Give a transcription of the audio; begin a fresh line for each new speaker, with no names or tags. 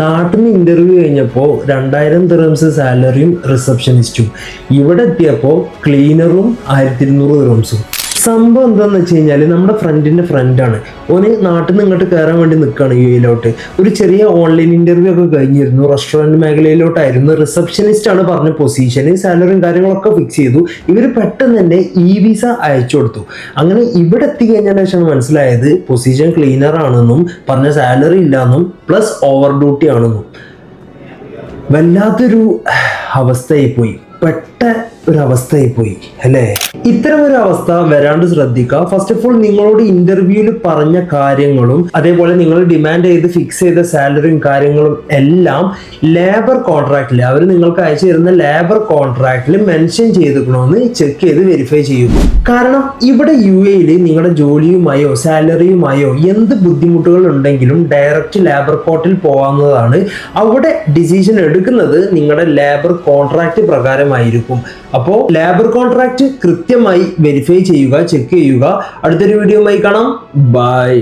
നാട്ടിൽ നിന്ന് ഇന്റർവ്യൂ കഴിഞ്ഞപ്പോൾ 2000 ദിർഹംസ് സാലറിയും റിസപ്ഷനിസ്റ്റും, ഇവിടെ എത്തിയപ്പോൾ ക്ലീനറും 1200 ദിർഹംസും. സംഭവം എന്താണെന്ന് വെച്ച് കഴിഞ്ഞാൽ നമ്മുടെ ഫ്രണ്ടിൻ്റെ ഫ്രണ്ടാണ്. ഓന് നാട്ടിൽ നിന്ന് ഇങ്ങോട്ട് കയറാൻ വേണ്ടി നിൽക്കുകയാണ് യുഎയിലോട്ട്. ഒരു ചെറിയ ഓൺലൈൻ ഇന്റർവ്യൂ ഒക്കെ കഴിഞ്ഞിരുന്നു. റെസ്റ്റോറൻറ്റ് മേഖലയിലോട്ടായിരുന്നു. റിസപ്ഷനിസ്റ്റ് ആണ് പറഞ്ഞ പൊസിഷന്. സാലറിയും കാര്യങ്ങളൊക്കെ ഫിക്സ് ചെയ്തു. ഇവർ പെട്ടെന്ന് തന്നെ വിസ അയച്ചു കൊടുത്തു. അങ്ങനെ ഇവിടെ എത്തിക്കഴിഞ്ഞതിന് ശേഷം മനസ്സിലായത് പൊസിഷൻ ക്ലീനർ ആണെന്നും പറഞ്ഞ സാലറി ഇല്ലാന്നും പ്ലസ് ഓവർ ഡ്യൂട്ടി ആണെന്നും. വല്ലാത്തൊരു അവസ്ഥയായിപ്പോയി, ഒരവസ്ഥയായിപ്പോയി അല്ലേ? ഇത്തരം ഒരു അവസ്ഥ വരാണ്ട് ശ്രദ്ധിക്കുക. ഫസ്റ്റ് ഓഫ് ഓൾ നിങ്ങളോട് ഇന്റർവ്യൂവിൽ പറഞ്ഞ കാര്യങ്ങളും അതേപോലെ നിങ്ങൾ ഡിമാൻഡ് ചെയ്ത് ഫിക്സ് ചെയ്ത സാലറിയും കാര്യങ്ങളും എല്ലാം ലേബർ കോൺട്രാക്റ്റിൽ, അവർ നിങ്ങൾക്ക് അയച്ചു തരുന്ന ലേബർ കോൺട്രാക്റ്റിൽ മെൻഷൻ ചെയ്തിരിക്കണമെന്ന് ചെക്ക് ചെയ്ത് വെരിഫൈ ചെയ്യുക. കാരണം ഇവിടെ UAE-ൽ നിങ്ങളുടെ ജോലിയുമായോ സാലറിയുമായോ എന്ത് ബുദ്ധിമുട്ടുകൾ ഉണ്ടെങ്കിലും ഡയറക്റ്റ് ലേബർ കോർട്ടിൽ പോകാവുന്നതാണ്. അവിടെ ഡിസിഷൻ എടുക്കുന്നത് നിങ്ങളുടെ ലേബർ കോൺട്രാക്റ്റ് പ്രകാരമായിരിക്കും. അപ്പോൾ ലേബർ കോൺട്രാക്റ്റ് കൃത്യമായി വെരിഫൈ ചെയ്യുക, ചെക്ക് ചെയ്യുക. അടുത്തൊരു വീഡിയോയുമായി കാണാം. ബൈ.